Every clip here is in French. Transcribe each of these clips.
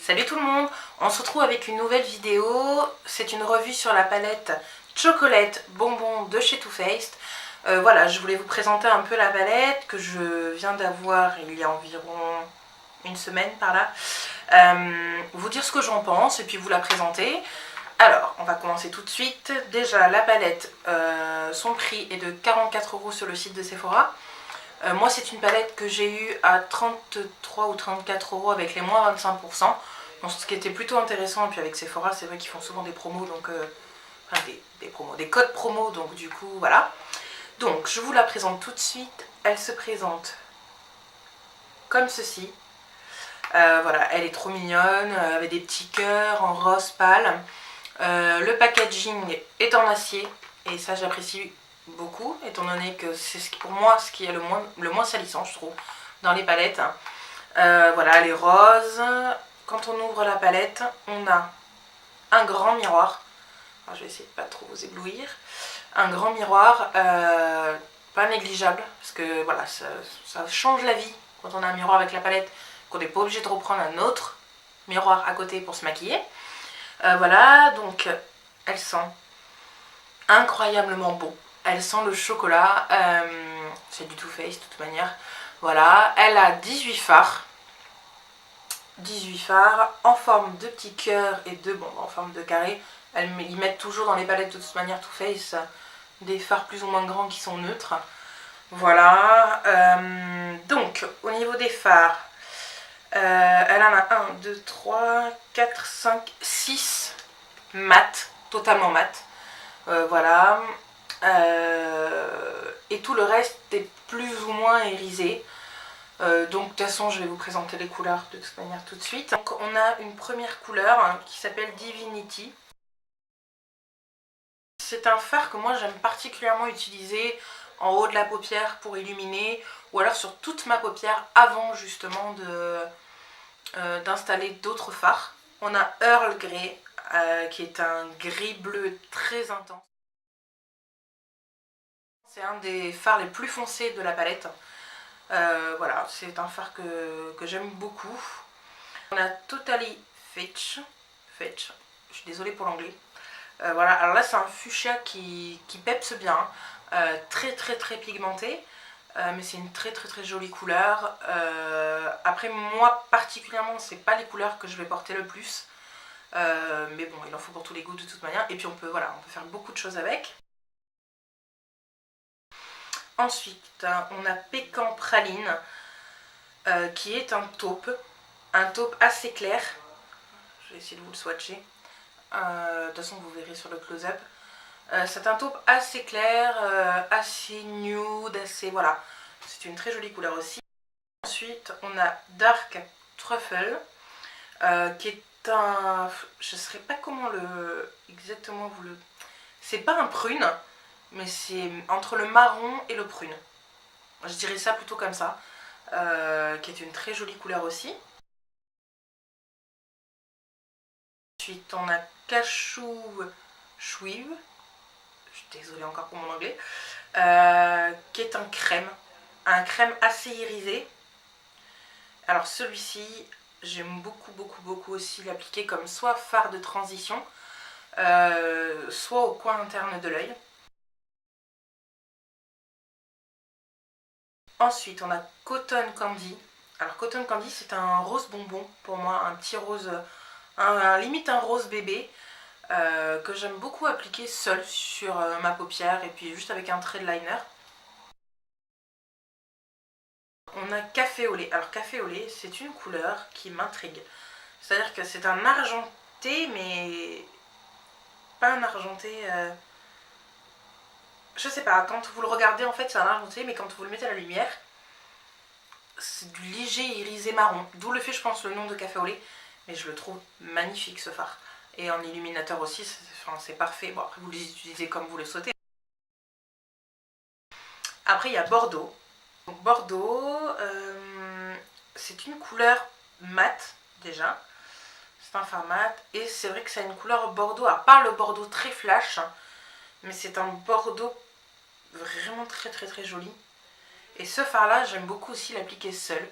Salut tout le monde, on se retrouve avec une nouvelle vidéo. C'est une revue sur la palette Chocolate Bonbon de chez Too Faced. Voilà, je voulais vous présenter un peu la palette que je viens d'avoir il y a environ une semaine par là. Vous dire ce que j'en pense et puis vous la présenter. Alors, on va commencer tout de suite. Déjà, la palette, son prix est de 44 € sur le site de Sephora. Moi, c'est une palette que j'ai eue à 33 ou 34 € avec les moins 25%. Donc, ce qui était plutôt intéressant. Et puis avec Sephora, c'est vrai qu'ils font souvent des promos, donc enfin des codes promos. Donc du coup, voilà. Donc, je vous la présente tout de suite. Elle se présente comme ceci. Voilà, elle est trop mignonne, avec des petits cœurs en rose pâle. Le packaging est en acier et ça j'apprécie beaucoup étant donné que c'est pour moi ce qui est le moins salissant je trouve dans les palettes. Voilà, elle est rose. Quand on ouvre la palette, on a un grand miroir. Alors, je vais essayer de pas trop vous éblouir. Un grand miroir, pas négligeable parce que voilà, ça change la vie quand on a un miroir avec la palette, qu'on n'est pas obligé de reprendre un autre miroir à côté pour se maquiller. Voilà, donc elle sent incroyablement bon. Elle sent le chocolat. C'est du Too Faced de toute manière. Voilà, elle a 18 fards. 18 fards en forme de petits cœurs et en forme de carré. Ils mettent toujours dans les palettes de toute manière Too Faced des fards plus ou moins grands qui sont neutres. Voilà. Donc, au niveau des fards, elle en a 1, 2, 3, 4, 5, 6 mat, totalement mat. Voilà. Et tout le reste est plus ou moins irisé. Donc de toute façon je vais vous présenter les couleurs de toute manière tout de suite. Donc on a une première couleur qui s'appelle Divinity. C'est un fard que moi j'aime particulièrement utiliser en haut de la paupière pour illuminer, ou alors sur toute ma paupière avant justement d'installer d'autres fards. On a Earl Grey qui est un gris bleu très intense. C'est un des fards les plus foncés de la palette. Voilà, c'est un fard que j'aime beaucoup. On a Totally Fetch. Je suis désolée pour l'anglais. Voilà, alors là c'est un fuchsia qui peps bien. Très pigmenté. Mais c'est une très jolie couleur. Après moi particulièrement c'est pas les couleurs que je vais porter le plus. Mais bon, il en faut pour tous les goûts de toute manière. Et puis on peut faire beaucoup de choses avec. Ensuite, on a Pécan Praline, qui est un taupe assez clair. Je vais essayer de vous le swatcher. De toute façon, vous verrez sur le close-up. C'est un taupe assez clair, assez nude, assez voilà. C'est une très jolie couleur aussi. Ensuite, on a Dark Truffle, qui est un... Je ne saurais pas comment exactement vous le... C'est pas un prune, mais c'est entre le marron et le prune. Je dirais ça plutôt comme ça. Qui est une très jolie couleur aussi. Ensuite, on a Cashew Shuive. Je suis désolée encore pour mon anglais. Qui est un crème assez irisé. Alors celui-ci, j'aime beaucoup aussi l'appliquer comme soit fard de transition, soit au coin interne de l'œil. Ensuite, on a Cotton Candy. Alors Cotton Candy, c'est un rose bonbon pour moi, un petit rose, limite un rose bébé, que j'aime beaucoup appliquer seul sur ma paupière et puis juste avec un trait de liner. On a Café au lait. Alors Café au lait, c'est une couleur qui m'intrigue. C'est-à-dire que c'est un argenté, mais pas un argenté... Je sais pas, quand vous le regardez en fait c'est un argenté, mais quand vous le mettez à la lumière, c'est du léger irisé marron. D'où le fait je pense le nom de Café au lait. Mais je le trouve magnifique ce fard. Et en illuminateur aussi, c'est parfait. Bon après vous les utilisez comme vous le souhaitez. Après il y a Bordeaux. Donc, Bordeaux, c'est une couleur mate déjà. C'est un fard mat. Et c'est vrai que ça a une couleur Bordeaux. Alors pas le Bordeaux très flash, mais c'est un Bordeaux vraiment très joli. Et ce fard là j'aime beaucoup aussi l'appliquer seul.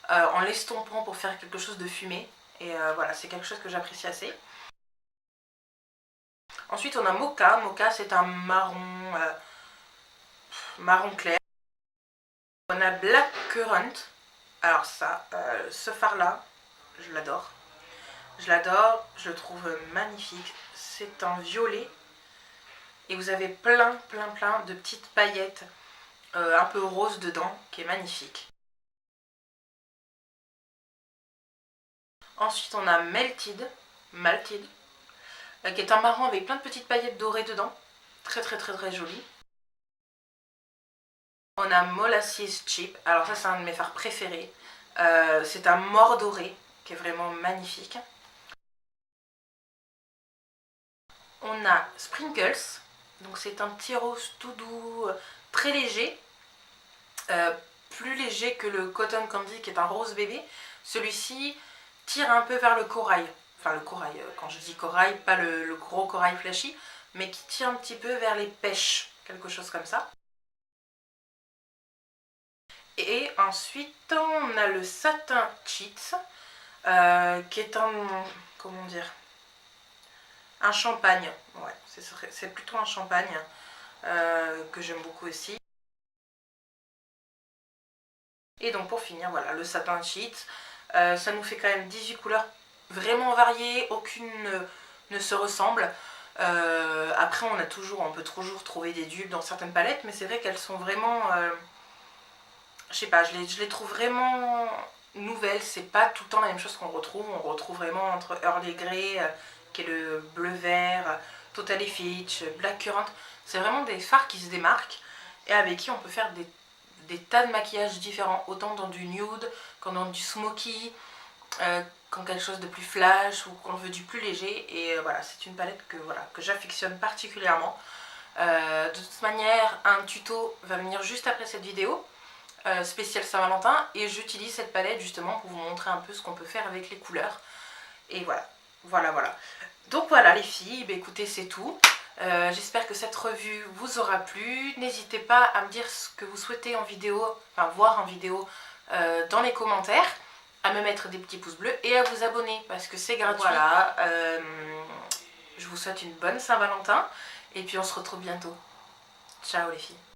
en l'estompant pour faire quelque chose de fumé. Et voilà, c'est quelque chose que j'apprécie assez. Ensuite, on a Mocha. Mocha, c'est un marron clair. On a Black Currant. Alors ça, ce fard-là, je l'adore. Je l'adore, je le trouve magnifique. C'est un violet. Et vous avez plein de petites paillettes un peu roses dedans, qui est magnifique. Ensuite, on a Malted, qui est un marron avec plein de petites paillettes dorées dedans. Très joli. On a Molasses Chip. Alors ça, c'est un de mes fards préférés. C'est un mort doré, qui est vraiment magnifique. On a Sprinkles. Donc c'est un petit rose tout doux, très léger. Plus léger que le Cotton Candy, qui est un rose bébé. Celui-ci tire un peu vers le corail. Enfin le corail, quand je dis corail, pas le gros corail flashy, mais qui tire un petit peu vers les pêches, quelque chose comme ça. Et ensuite on a le Satin Cheats, qui est un, comment dire, un champagne. Ouais, c'est plutôt un champagne que j'aime beaucoup aussi. Et donc pour finir, voilà, le Satin Cheats. Ça nous fait quand même 18 couleurs vraiment variées, aucune ne se ressemble. Après on peut toujours trouver des dupes dans certaines palettes, mais c'est vrai qu'elles sont vraiment, je sais pas, je les trouve vraiment nouvelles. C'est pas tout le temps la même chose qu'on retrouve. On retrouve vraiment entre Early Grey, qui est le bleu vert, Totally Fitch, Black Currant. C'est vraiment des fards qui se démarquent et avec qui on peut faire des tas de maquillages différents, autant dans du nude, qu'en dans du smoky, quand quelque chose de plus flash ou qu'on veut du plus léger. Et voilà, c'est une palette que j'affectionne particulièrement. De toute manière, un tuto va venir juste après cette vidéo, spéciale Saint-Valentin, et j'utilise cette palette justement pour vous montrer un peu ce qu'on peut faire avec les couleurs. Et voilà. Donc voilà les filles, bah, écoutez, c'est tout. J'espère que cette revue vous aura plu. N'hésitez pas à me dire ce que vous souhaitez en vidéo, enfin voir en vidéo dans les commentaires, à me mettre des petits pouces bleus et à vous abonner parce que c'est gratuit. Voilà, je vous souhaite une bonne Saint-Valentin et puis on se retrouve bientôt. Ciao les filles.